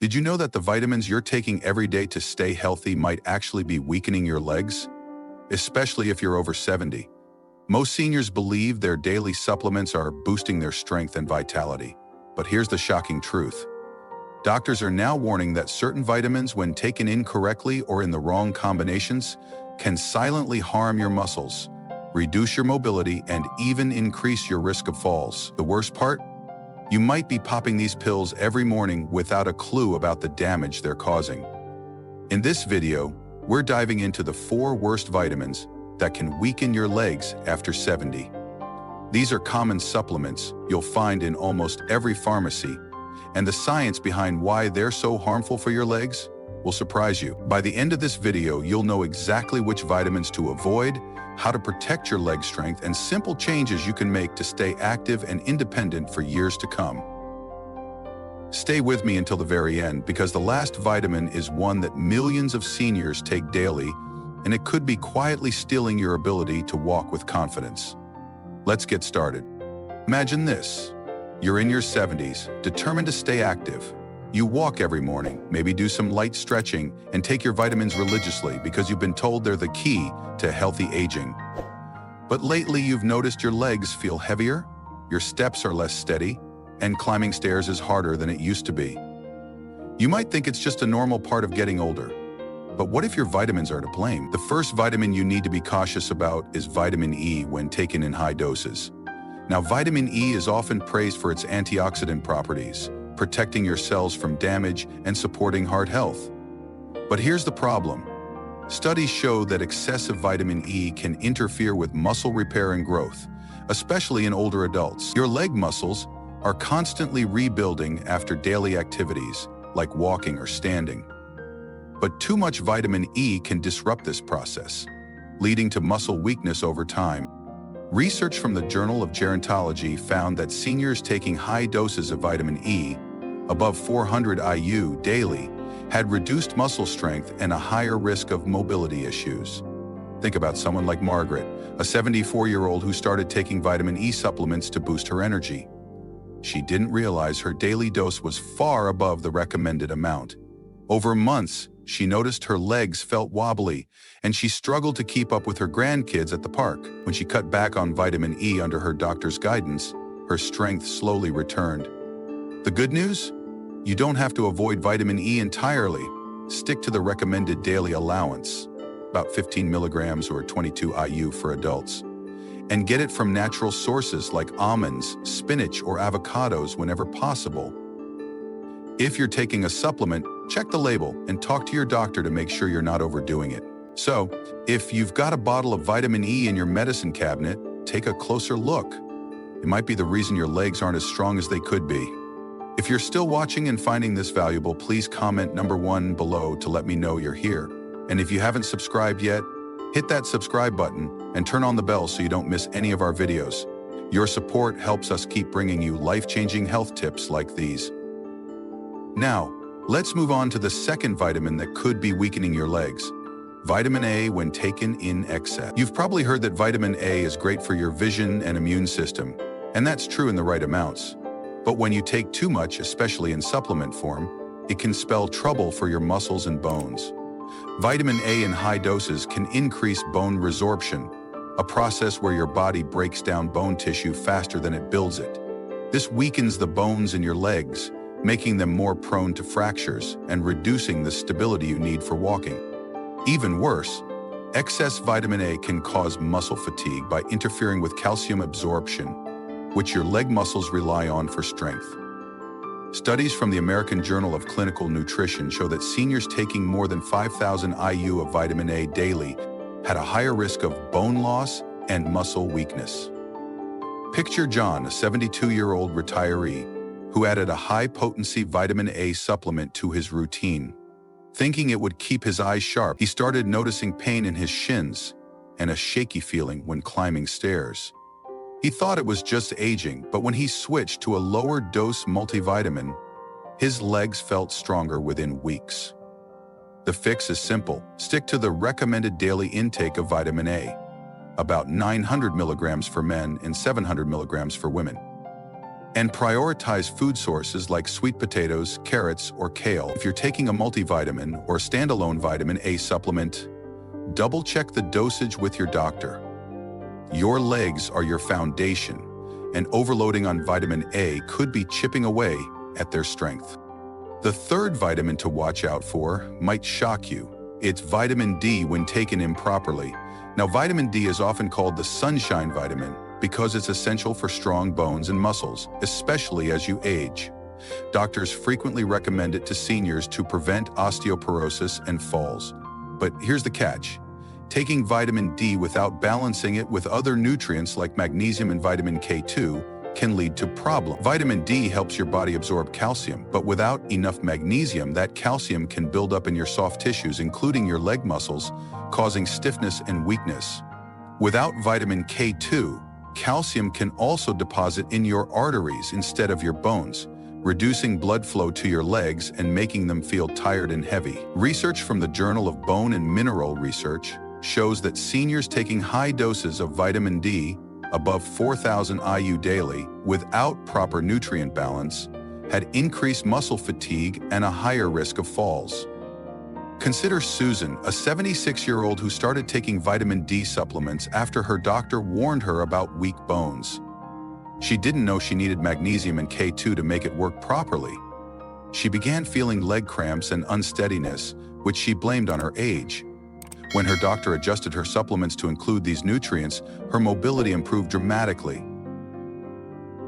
Did you know that the vitamins you're taking every day to stay healthy might actually be weakening your legs? Especially if you're over 70. Most seniors believe their daily supplements are boosting their strength and vitality. But here's the shocking truth. Doctors are now warning that certain vitamins, when taken incorrectly or in the wrong combinations, can silently harm your muscles, reduce your mobility, and even increase your risk of falls. The worst part? You might be popping these pills every morning without a clue about the damage they're causing. In this video, we're diving into the 4 worst vitamins that can weaken your legs after 70. These are common supplements you'll find in almost every pharmacy, and the science behind why they're so harmful for your legs will surprise you. By the end of this video, you'll know exactly which vitamins to avoid, how to protect your leg strength, and simple changes you can make to stay active and independent for years to come. Stay with me until the very end, because the last vitamin is one that millions of seniors take daily, and it could be quietly stealing your ability to walk with confidence. Let's get started. Imagine this. You're in your 70s, determined to stay active. You walk every morning, maybe do some light stretching, and take your vitamins religiously because you've been told they're the key to healthy aging. But lately you've noticed your legs feel heavier, your steps are less steady, and climbing stairs is harder than it used to be. You might think it's just a normal part of getting older. But what if your vitamins are to blame? The first vitamin you need to be cautious about is vitamin E when taken in high doses. Now, vitamin E is often praised for its antioxidant properties, protecting your cells from damage and supporting heart health. But here's the problem. Studies show that excessive vitamin E can interfere with muscle repair and growth, especially in older adults. Your leg muscles are constantly rebuilding after daily activities, like walking or standing. But too much vitamin E can disrupt this process, leading to muscle weakness over time. Research from the Journal of Gerontology found that seniors taking high doses of vitamin E, above 400 IU daily, had reduced muscle strength and a higher risk of mobility issues. Think about someone like Margaret, a 74-year-old who started taking vitamin E supplements to boost her energy. She didn't realize her daily dose was far above the recommended amount. Over months, she noticed her legs felt wobbly, and she struggled to keep up with her grandkids at the park. When she cut back on vitamin E under her doctor's guidance, her strength slowly returned. The good news? You don't have to avoid vitamin E entirely. Stick to the recommended daily allowance, about 15 milligrams or 22 IU for adults. And get it from natural sources like almonds, spinach, or avocados whenever possible. If you're taking a supplement, check the label and talk to your doctor to make sure you're not overdoing it. So, if you've got a bottle of vitamin E in your medicine cabinet, take a closer look. It might be the reason your legs aren't as strong as they could be. If you're still watching and finding this valuable, please comment number 1 below to let me know you're here. And if you haven't subscribed yet, hit that subscribe button and turn on the bell so you don't miss any of our videos. Your support helps us keep bringing you life-changing health tips like these. Now, let's move on to the second vitamin that could be weakening your legs. Vitamin A when taken in excess. You've probably heard that vitamin A is great for your vision and immune system, and that's true in the right amounts. But when you take too much, especially in supplement form, it can spell trouble for your muscles and bones. Vitamin A in high doses can increase bone resorption, a process where your body breaks down bone tissue faster than it builds it. This weakens the bones in your legs, making them more prone to fractures and reducing the stability you need for walking. Even worse, excess vitamin A can cause muscle fatigue by interfering with calcium absorption, which your leg muscles rely on for strength. Studies from the American Journal of Clinical Nutrition show that seniors taking more than 5,000 IU of vitamin A daily had a higher risk of bone loss and muscle weakness. Picture John, a 72-year-old retiree, who added a high-potency vitamin A supplement to his routine. Thinking it would keep his eyes sharp, he started noticing pain in his shins and a shaky feeling when climbing stairs. He thought it was just aging, but when he switched to a lower-dose multivitamin, his legs felt stronger within weeks. The fix is simple. Stick to the recommended daily intake of vitamin A, about 900 milligrams for men and 700 milligrams for women. And prioritize food sources like sweet potatoes, carrots, or kale. If you're taking a multivitamin or standalone vitamin A supplement, double-check the dosage with your doctor. Your legs are your foundation, and overloading on vitamin A could be chipping away at their strength. The third vitamin to watch out for might shock you. It's vitamin D when taken improperly. Now, vitamin D is often called the sunshine vitamin because it's essential for strong bones and muscles, especially as you age. Doctors frequently recommend it to seniors to prevent osteoporosis and falls. But here's the catch. Taking vitamin D without balancing it with other nutrients like magnesium and vitamin K2 can lead to problems. Vitamin D helps your body absorb calcium, but without enough magnesium, that calcium can build up in your soft tissues, including your leg muscles, causing stiffness and weakness. Without vitamin K2, calcium can also deposit in your arteries instead of your bones, reducing blood flow to your legs and making them feel tired and heavy. Research from the Journal of Bone and Mineral Research shows that seniors taking high doses of vitamin D, above 4,000 IU daily, without proper nutrient balance, had increased muscle fatigue and a higher risk of falls. Consider Susan, a 76-year-old who started taking vitamin D supplements after her doctor warned her about weak bones. She didn't know she needed magnesium and K2 to make it work properly. She began feeling leg cramps and unsteadiness, which she blamed on her age. When her doctor adjusted her supplements to include these nutrients, her mobility improved dramatically.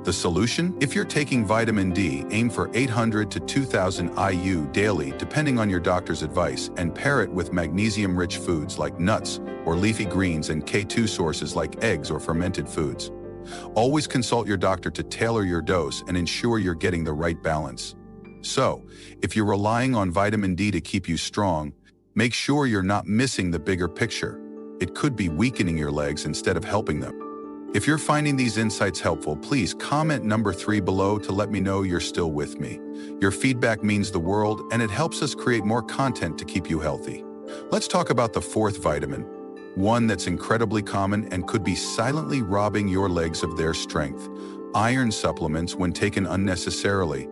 The solution? If you're taking vitamin D, aim for 800 to 2,000 IU daily, depending on your doctor's advice, and pair it with magnesium-rich foods like nuts or leafy greens and K2 sources like eggs or fermented foods. Always consult your doctor to tailor your dose and ensure you're getting the right balance. So, if you're relying on vitamin D to keep you strong, make sure you're not missing the bigger picture. It could be weakening your legs instead of helping them. If you're finding these insights helpful, please comment number 3 below to let me know you're still with me. Your feedback means the world, and it helps us create more content to keep you healthy. Let's talk about the fourth vitamin, one that's incredibly common and could be silently robbing your legs of their strength: iron supplements when taken unnecessarily.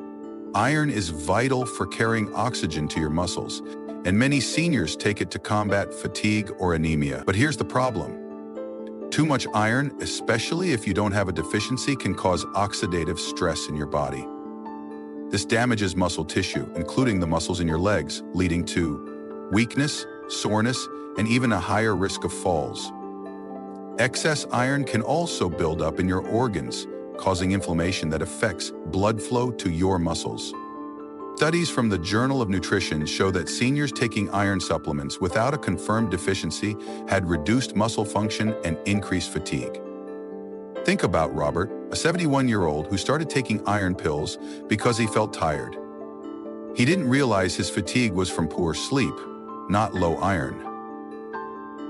Iron is vital for carrying oxygen to your muscles, and many seniors take it to combat fatigue or anemia. But here's the problem. Too much iron, especially if you don't have a deficiency, can cause oxidative stress in your body. This damages muscle tissue, including the muscles in your legs, leading to weakness, soreness, and even a higher risk of falls. Excess iron can also build up in your organs, causing inflammation that affects blood flow to your muscles. Studies from the Journal of Nutrition show that seniors taking iron supplements without a confirmed deficiency had reduced muscle function and increased fatigue. Think about Robert, a 71-year-old who started taking iron pills because he felt tired. He didn't realize his fatigue was from poor sleep, not low iron.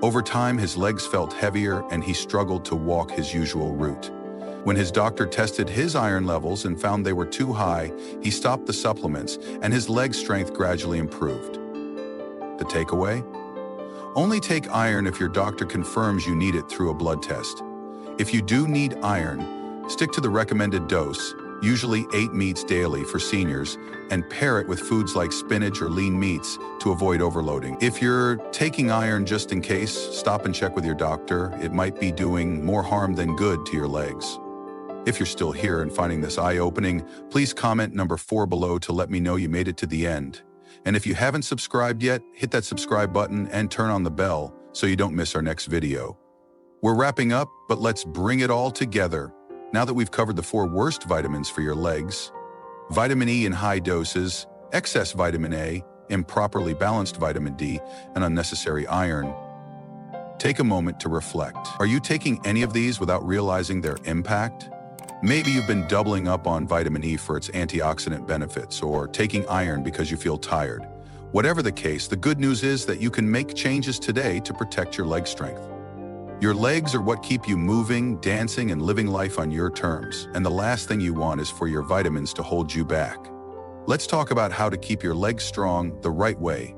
Over time, his legs felt heavier and he struggled to walk his usual route. When his doctor tested his iron levels and found they were too high, he stopped the supplements and his leg strength gradually improved. The takeaway? Only take iron if your doctor confirms you need it through a blood test. If you do need iron, stick to the recommended dose, usually 8 meats daily for seniors, and pair it with foods like spinach or lean meats to avoid overloading. If you're taking iron just in case, stop and check with your doctor. It might be doing more harm than good to your legs. If you're still here and finding this eye-opening, please comment number 4 below to let me know you made it to the end. And if you haven't subscribed yet, hit that subscribe button and turn on the bell so you don't miss our next video. We're wrapping up, but let's bring it all together. Now that we've covered the 4 worst vitamins for your legs: vitamin E in high doses, excess vitamin A, improperly balanced vitamin D, and unnecessary iron, take a moment to reflect. Are you taking any of these without realizing their impact? Maybe you've been doubling up on vitamin E for its antioxidant benefits, or taking iron because you feel tired. Whatever the case, the good news is that you can make changes today to protect your leg strength. Your legs are what keep you moving, dancing, and living life on your terms, and the last thing you want is for your vitamins to hold you back. Let's talk about how to keep your legs strong the right way.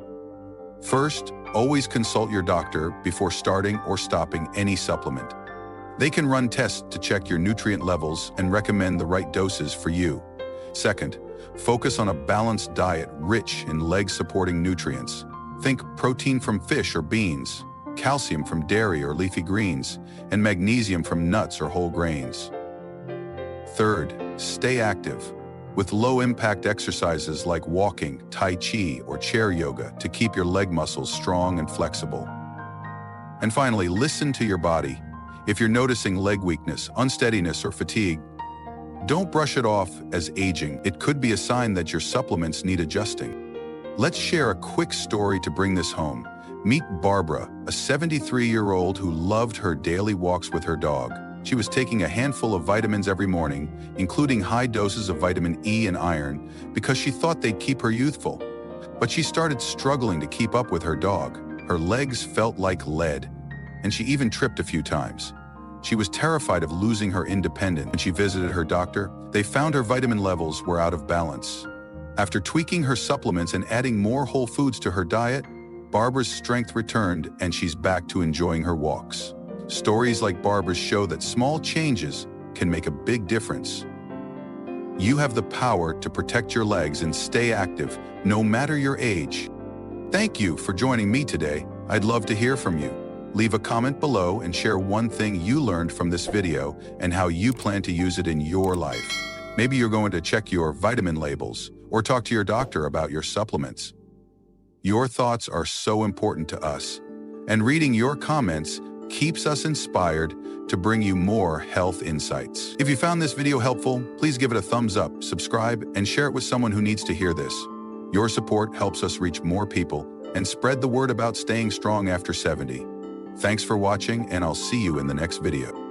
First, always consult your doctor before starting or stopping any supplement. They can run tests to check your nutrient levels and recommend the right doses for you. Second, focus on a balanced diet rich in leg-supporting nutrients. Think protein from fish or beans, calcium from dairy or leafy greens, and magnesium from nuts or whole grains. Third, stay active with low-impact exercises like walking, tai chi, or chair yoga to keep your leg muscles strong and flexible. And finally, listen to your body. If you're noticing leg weakness, unsteadiness, or fatigue, don't brush it off as aging. It could be a sign that your supplements need adjusting. Let's share a quick story to bring this home. Meet Barbara, a 73-year-old who loved her daily walks with her dog. She was taking a handful of vitamins every morning, including high doses of vitamin E and iron, because she thought they'd keep her youthful. But she started struggling to keep up with her dog. Her legs felt like lead, and she even tripped a few times. She was terrified of losing her independence. When she visited her doctor, they found her vitamin levels were out of balance. After tweaking her supplements and adding more whole foods to her diet, Barbara's strength returned and she's back to enjoying her walks. Stories like Barbara's show that small changes can make a big difference. You have the power to protect your legs and stay active, no matter your age. Thank you for joining me today. I'd love to hear from you. Leave a comment below and share one thing you learned from this video and how you plan to use it in your life. Maybe you're going to check your vitamin labels or talk to your doctor about your supplements. Your thoughts are so important to us, and reading your comments keeps us inspired to bring you more health insights. If you found this video helpful, please give it a thumbs up, subscribe, and share it with someone who needs to hear this. Your support helps us reach more people and spread the word about staying strong after 70. Thanks for watching, and I'll see you in the next video.